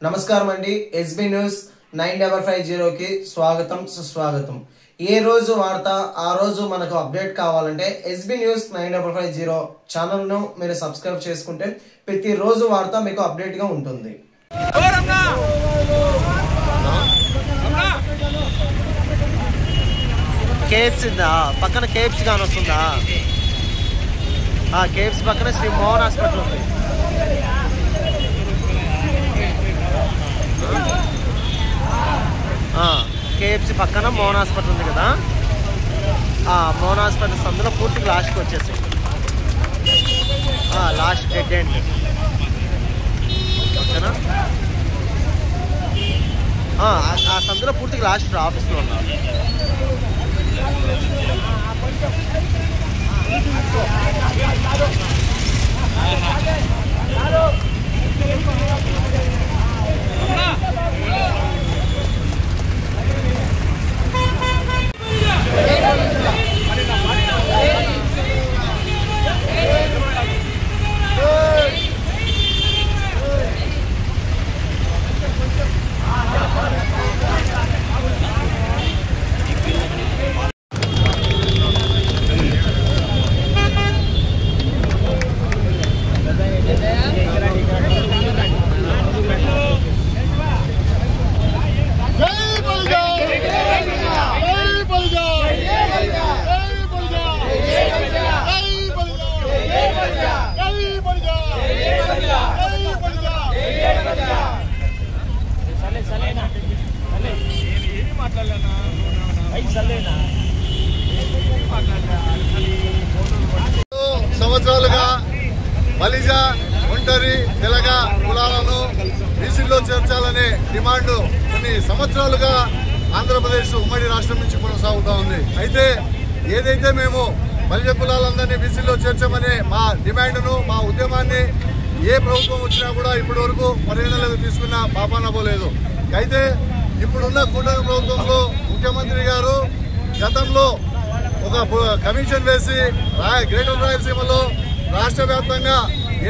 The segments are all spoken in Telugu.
నమస్కారం అండి. ఎస్బీ న్యూస్ 9550 కి స్వాగతం సుస్వాగతం. ఏ రోజు వార్త ఆ రోజు మనకు అప్డేట్ కావాలంటే ఎస్బీ న్యూస్ 9550 ఛానల్ ను మీరు సబ్స్క్రైబ్ చేసుకుంటే ప్రతి రోజు వార్త మీకు అప్డేట్ గా ఉంటుంది. కేఎఫ్సీ పక్కన కేఎఫ్సీ గాని వస్తుందా? కేఎఫ్సీ పక్కన శ్రీ మోహన్ హాస్పిటల్ ఉంది. కేఎఫ్సీ పక్కన మోహన్ హాస్పిటల్ ఉంది కదా, మోహన్ హాస్పిటల్ అందులో పూర్తిగా లాస్ట్కి వచ్చేసి లాస్ట్ డెడ్ ఎండ్. ఓకేనా? ఆ సందులో పూర్తిగా లాస్ట్ ఆఫీస్లో ఉన్నా. సంవత్సరాలుగా బలిజ, ఒంటరి, తెలగ కులాలను బీసీలో చేర్చాలనే డిమాండ్ కొన్ని సంవత్సరాలుగా ఆంధ్రప్రదేశ్ ఉమ్మడి రాష్ట్రం నుంచి కొనసాగుతూ ఉంది. అయితే ఏదైతే మేము బలిజ కులాలందరినీ బీసీలో చేర్చామనే మా డిమాండ్ను, మా ఉద్యమాన్ని ఏ ప్రభుత్వం వచ్చినా కూడా ఇప్పటి వరకు పరిగణనలోకి తీసుకున్న పాపాన పోలేదు. అయితే ఇప్పుడున్న కూటమి ప్రభుత్వంలో ముఖ్యమంత్రి గారు గతంలో ఒక కమిషన్ వేసి గ్రేటర్ రాయలసీమలో రాష్ట్ర వ్యాప్తంగా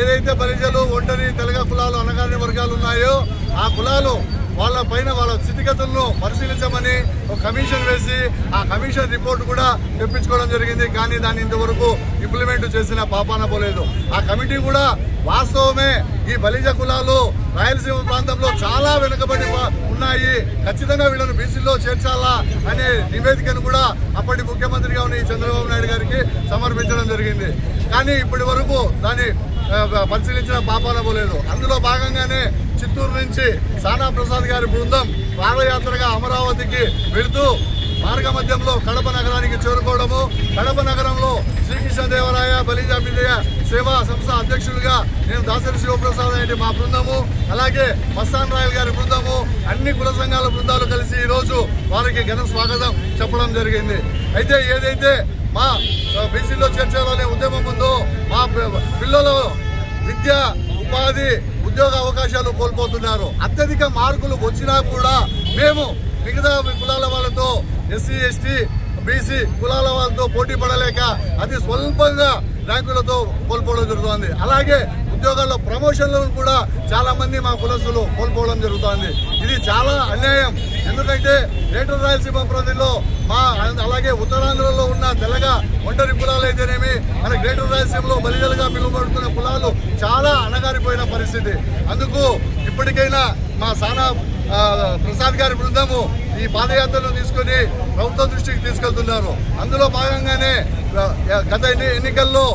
ఏదైతే బలిజలు, ఒంటరి, తెలగ కులాలు, అణగారిన వర్గాలు ఉన్నాయో ఆ కులాలు వాళ్ళ పైన వాళ్ళ స్థితిగతులను పరిశీలించమని ఒక కమిషన్ వేసి ఆ కమిషన్ రిపోర్ట్ కూడా తెప్పించుకోవడం జరిగింది. కానీ దాన్ని ఇంతవరకు ఇంప్లిమెంట్ చేసిన పాపాన పోలేదు. ఆ కమిటీ కూడా వాస్తవమే ఈ బలిజ కులాలు రాయలసీమ ప్రాంతంలో చాలా వెనుకబడి ఉన్నాయి, ఖచ్చితంగా వీళ్ళను బీసీలో చేర్చాలా అనే నివేదికను కూడా అప్పటి ముఖ్యమంత్రిగా ఉన్న ఈ చంద్రబాబు నాయుడు గారికి సమర్పించడం జరిగింది. కానీ ఇప్పటి వరకు దాన్ని పరిశీలించిన పాపాన పోలేదు. అందులో భాగంగానే చిత్తూరు నుంచి సానా ప్రసాద్ గారి బృందం పాదయాత్రగా అమరావతికి వెళుతూ మార్గ మధ్యంలో కడప నగరానికి చేరుకోవడము, కడప నగరంలో శ్రీకృష్ణదేవరాయ బలిజ విజయ సేవా సంస్థ అధ్యక్షులుగా నేను దాసరి శివప్రసాద్ రెడ్డి మా బృందము, అలాగే మస్తాన్ రాయల్ గారి బృందము, అన్ని కుల సంఘాల బృందాలు కలిసి ఈరోజు వారికి ఘన స్వాగతం చెప్పడం జరిగింది. అయితే ఏదైతే మా బీసీలో చేర్చాలనే ఉద్యమం ఉందో మా పిల్లలు విద్య, ఉపాధి, ఉద్యోగ అవకాశాలు కోల్పోతున్నారు. అత్యధిక మార్కులు వచ్చినా కూడా మేము మిగతా కులాల వాళ్ళతో, ఎస్సీ, ఎస్టీ, బీసీ కులాల వాళ్ళతో పోటీ పడలేక అతి స్వల్పంగా ర్యాంకులతో కోల్పోవడం జరుగుతుంది. అలాగే ఉద్యోగాల్లో ప్రమోషన్లను కూడా చాలా మంది మా కులస్తులు కోల్పోవడం జరుగుతుంది. ఇది చాలా అన్యాయం. ఎందుకంటే గ్రేటర్ రాయలసీమ ప్రజల్లో మా అలాగే ఉత్తరాంధ్రలో ఉన్న తెలగ, ఒంటరి కులాలు అయితేనేమి మన గ్రేటర్ రాయలసీమలో బలిజలుగా పిలువబడుతున్న కులాలు చాలా అణగారిపోయిన పరిస్థితి. అందుకు ఇప్పటికైనా మా సానా ప్రసాద్ గారి బృందము ఈ పాదయాత్రను తీసుకుని ప్రభుత్వ దృష్టికి తీసుకెళ్తున్నారు. అందులో భాగంగానే గత ఎన్నికల్లో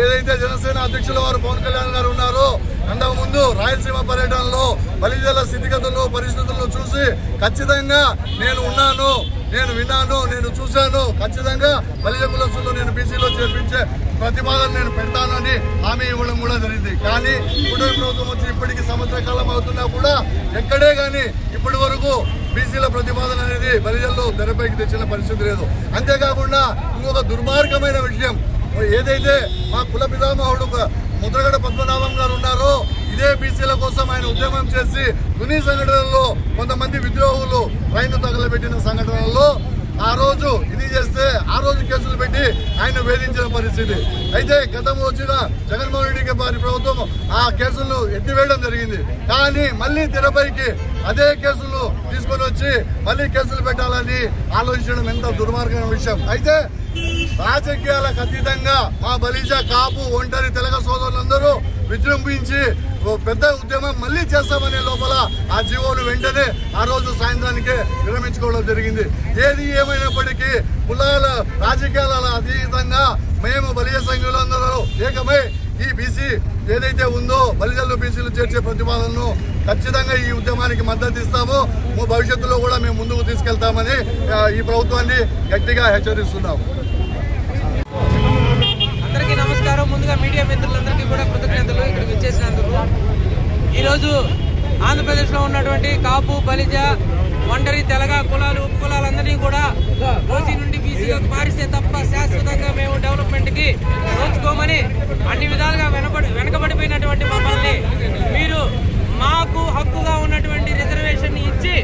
ఏదైతే జనసేన అధ్యక్షుల వారు పవన్ కళ్యాణ్ గారు ఉన్నారో అంతకుముందు రాయలసీమ పర్యటనలో బలిజల స్థితిగతులను, పరిస్థితులను చూసి ఖచ్చితంగా నేను ఉన్నాను, నేను విన్నాను, నేను చూశాను, ఖచ్చితంగా బలిజ కులస్తులు నేను బీసీలో చేర్పించే ప్రతిపాదన నేను పెడతానని హామీ ఇవ్వడం కూడా జరిగింది. కానీ కూటమి ప్రభుత్వం వచ్చి ఇప్పటికీ సంవత్సర కాలం అవుతున్నా కూడా ఎక్కడే కానీ ఇప్పటి వరకు బీసీల ప్రతిపాదన అనేది బలిజల్లో తెరపైకి తెచ్చిన పరిస్థితి లేదు. అంతేకాకుండా ఇంకొక దుర్మార్గమైన విషయం, ఏదైతే మా కుల పితామహుడు ముద్రగడ పద్మనాభం గారు ఉన్నారో ఇదే బీసీల కోసం ఆయన ఉద్యమం చేసి తుని సంఘటనలో కొంతమంది విద్రోహులు రైలు తగలబెట్టిన సంఘటనలో ఆ రోజు ఇది చేస్తే ఆ రోజు కేసులు పెట్టి ఆయన వేధించిన పరిస్థితి. అయితే గతంలో వచ్చిన జగన్మోహన్ రెడ్డి గారి ప్రభుత్వం ఆ కేసులను ఎత్తివేయడం జరిగింది. కానీ మళ్ళీ తెరపైకి అదే కేసులు తీసుకొని వచ్చి మళ్ళీ కేసులు పెట్టాలని ఆలోచించడం ఎంత దుర్మార్గమైన విషయం. అయితే రాజకీయాలకు అతీతంగా మా బలిజ, కాపు, ఒంటరి తెలగ సోదరులందరూ విజృంభించి పెద్ద ఉద్యమం మళ్ళీ చేస్తామనే లోపల ఆ జీవోను వెంటనే ఆ రోజు సాయంత్రానికే విరమించుకోవడం జరిగింది. ఏది ఏమైనప్పటికీ కులాల రాజకీయాల అతీతంగా మేము బలిజ సంఘులందరూ ఏకమై ఈ బీసీ ఏదైతే ఉందో బలిజలు బీసీలు చేర్చే ప్రతిపాదనను ఖచ్చితంగా ఈ ఉద్యమానికి మద్దతు ఇస్తాము. భవిష్యత్తులో కూడా మేము ముందుకు తీసుకెళ్తామని ఈ ప్రభుత్వాన్ని గట్టిగా హెచ్చరిస్తున్నాము. అందరికీ నమస్కారం. ముందుగా మీడియా మిత్రులందరికీ కూడా కృతజ్ఞతలు ఇక్కడికి వచ్చేసినందుకు. ఈరోజు ఆంధ్రప్రదేశ్లో ఉన్నటువంటి కాపు, బలిజ, ఒంటరి, తెలగ కులాలు, ఉప కులాలందరినీ కూడా ఓసీ నుండి బీసీలోకి మారిస్తే తప్ప శాశ్వతంగా మేము డెవలప్మెంట్కి నోచుకోమని అన్ని విధాలుగా వెనకబడిపోయినటువంటి మమ్మల్ని మీరు మాకు హక్కుగా ఉన్నటువంటి రిజర్వేషన్ ఇచ్చి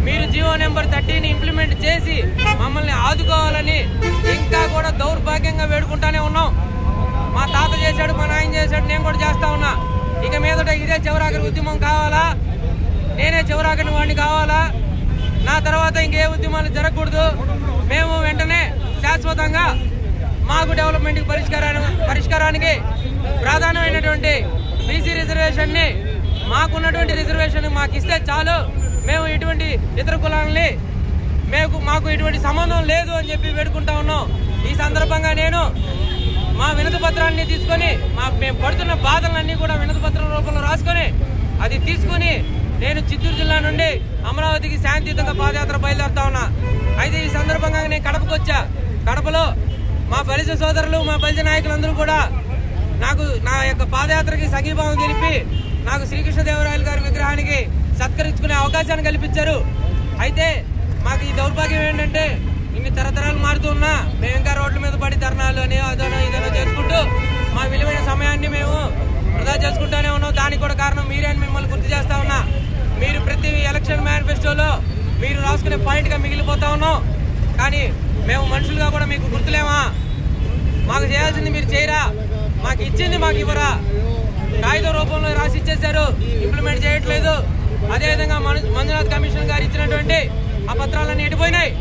మీరు జీవో నెంబర్ 30ని ఇంప్లిమెంట్ చేసి మమ్మల్ని ఆదుకోవాలని ఇంకా కూడా దౌర్భాగ్యంగా వేడుకుంటానే ఉన్నాం. మా తాత చేశాడు, మా నాయన చేశాడు, నేను కూడా చేస్తా ఉన్నా. ఇక మీదట ఇదే చివరాఖరి ఉద్యమం కావాలా, నేనే చివరాఖరి వాడిని కావాలా, నా తర్వాత ఇంకే ఉద్యమాలు జరగకూడదు. మేము వెంటనే శాశ్వతంగా మాకు డెవలప్మెంట్ పరిష్కారానికి ప్రాధాన్యమైనటువంటి బీసీ రిజర్వేషన్ని మాకున్నటువంటి రిజర్వేషన్ మాకు ఇస్తే చాలు. మేము ఇటువంటి ఇతర కులాలని మాకు ఇటువంటి సంబంధం లేదు అని చెప్పి వేడుకుంటా ఉన్నాం. ఈ సందర్భంగా నేను మా వినతి పత్రాన్ని తీసుకొని మేము పడుతున్న బాధలన్నీ కూడా వినతి పత్రం రూపంలో రాసుకొని అది తీసుకుని నేను చిత్తూరు జిల్లా నుండి అమరావతికి శాంతియుతంగా పాదయాత్ర బయలుదేరుతా ఉన్నా. అయితే ఈ సందర్భంగా నేను కడపకు వచ్చా. కడపలో మా బలిజ సోదరులు, మా బలిజ నాయకులందరూ కూడా నాకు నా యొక్క పాదయాత్రకి సంఘీభావం తెలిపి నాకు శ్రీకృష్ణదేవరాయలు గారి విగ్రహానికి సత్కరించుకునే అవకాశాన్ని కల్పించారు. అయితే మాకు ఈ దౌర్భాగ్యం ఏంటంటే ఇన్ని తరతరాలు మారుతూ ఉన్నా మేము ఇంకా రోడ్ల మీద పడి ధర్నాలు అని అదనో ఇదనో చేసుకుంటూ మా విలువైన సమయాన్ని మేము వృధా చేసుకుంటూనే ఉన్నాం. దానికి కూడా కారణం మీరే అని మిమ్మల్ని గుర్తు చేస్తా ఉన్నా. మీరు ప్రతి ఎలక్షన్ మేనిఫెస్టోలో మీరు రాసుకునే పాయింట్గా మిగిలిపోతా ఉన్నాం. కానీ మేము మనుషులుగా కూడా మీకు గుర్తులేమా? మాకు చేయాల్సింది మీరు చేయరా? మాకు ఇచ్చింది మాకు ఇవ్వరా? కాగితం రూపంలో రాసి ఇచ్చేశారు, ఇంప్లిమెంట్ చేయట్లేదు. అదేవిధంగా మంజునాథ్ కమిషన్ గారు ఇచ్చినటువంటి ఆ పత్రాలన్నీ ఎడిపోయినాయి.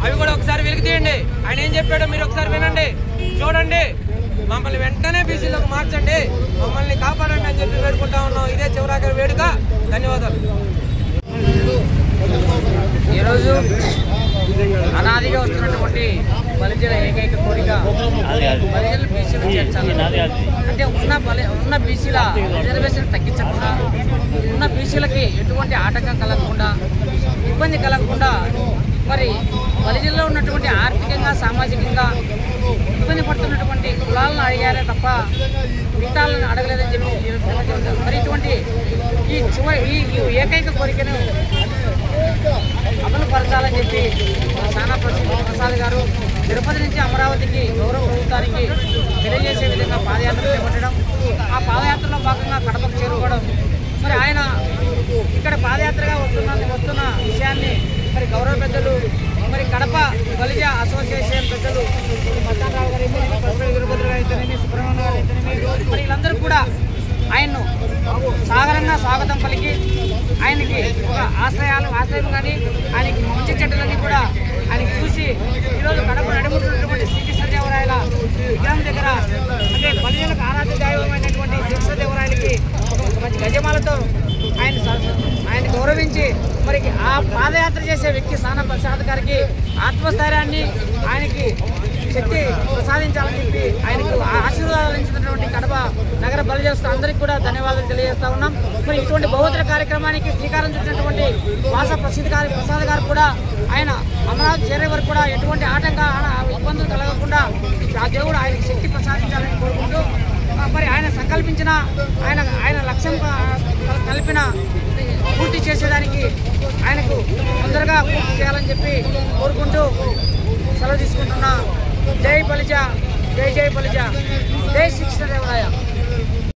అవి కూడా ఒకసారి వెలికి తీయండి. ఆయన ఏం చెప్పాడో మీరు ఒకసారి వినండి, చూడండి. మమ్మల్ని వెంటనే బీసీలోకి మార్చండి, మమ్మల్ని కాపాడండి అని చెప్పి వేడుకుంటా ఉన్నాం. ఇదే చివరాఖరి వేడుక. ధన్యవాదాలు. ఈరోజు అనాదిగా వస్తున్నటువంటి బలిజల ఏకైక కోరిక బలిజలు బీసీలు చేర్చాలి. అంటే ఉన్న బీసీల రిజర్వేషన్ తగ్గించకుండా, ఉన్న బీసీలకి ఎటువంటి ఆటంకం కలగకుండా, ఇబ్బంది కలగకుండా, మరి బలిజల్లో ఉన్నటువంటి ఆర్థికంగా, సామాజికంగా ఇబ్బంది పడుతున్నటువంటి కులాలను అడిగారే తప్ప మిగతాలను అడగలేదని చెప్పి మరి ఇటువంటి ఈ ఏకైక కోరికను అమలు పరచాలని చెప్పి సానా ప్రసాద్ గారు తిరుపతి నుంచి అమరావతికి గౌరవ ప్రభుత్వానికి తెలియజేసే విధంగా పాదయాత్ర చేపట్టడం, ఆ పాదయాత్రలో భాగంగా కడపకు చేరుకోవడం, మరి ఆయన ఇక్కడ పాదయాత్రగా వస్తున్న విషయాన్ని మరి గౌరవ పెద్దలు, మరి కడప బలిజ అసోసియేషన్ పెద్దలు మస్తానరావు గారు అయితేనేమి, పసుపల్లి వీరభద్ర గారు అయితేనేమి, సుబ్రహ్మణ్యం గారు అయితేనేమి, మరి వీళ్ళందరూ కూడా ఆయన్ను సాగరంగా స్వాగతం పలికి ఆయనకి ఒక ఆశ్రయం కానీ ఆయనకి మంచి చెడ్డలన్నీ కూడా ఆయనకి చూసి ఈరోజు కడప నడుముతున్నటువంటి శ్రీకృష్ణదేవరాయల విగ్రహం దగ్గర, అంటే బలిజలకు ఆరాధ్య దైవమైనటువంటి శ్రీకృష్ణదేవరాయలకి ఒక మంచి గజమాలతో ఆయన గౌరవించి మరి ఆ పాదయాత్ర చేసే వ్యక్తి సానా ప్రసాద్ గారికి ఆత్మస్థైర్యాన్ని, ఆయనకి శక్తి ప్రసాదించాలని చెప్పి ఆయనకు ఆశీర్వాదాలు ఇచ్చినటువంటి కడప నగర బలిజలు అందరికీ కూడా ధన్యవాదాలు తెలియజేస్తా ఉన్నాం. మరి ఇటువంటి బహుతర కార్యక్రమానికి శ్రీకారం చుట్టినటువంటి ప్రసాద్ గారు కూడా ఆయన అమరావతి చేరే వరకు కూడా ఎటువంటి ఇబ్బందులు కలగకుండా ఆ దేవుడు ఆయనకి శక్తి ప్రసాదించాలని కోరుకుంటూ, మరి ఆయన సంకల్పించిన ఆయన లక్ష్యం కలిపిన పూర్తి చేసేదానికి ఆయనకు తొందరగా పూర్తి చేయాలని చెప్పి కోరుకుంటూ సెలవు తీసుకుంటున్నా. జై బలిజ, జై జై బలిజ, జై శ్రీకృష్ణదేవరాయ.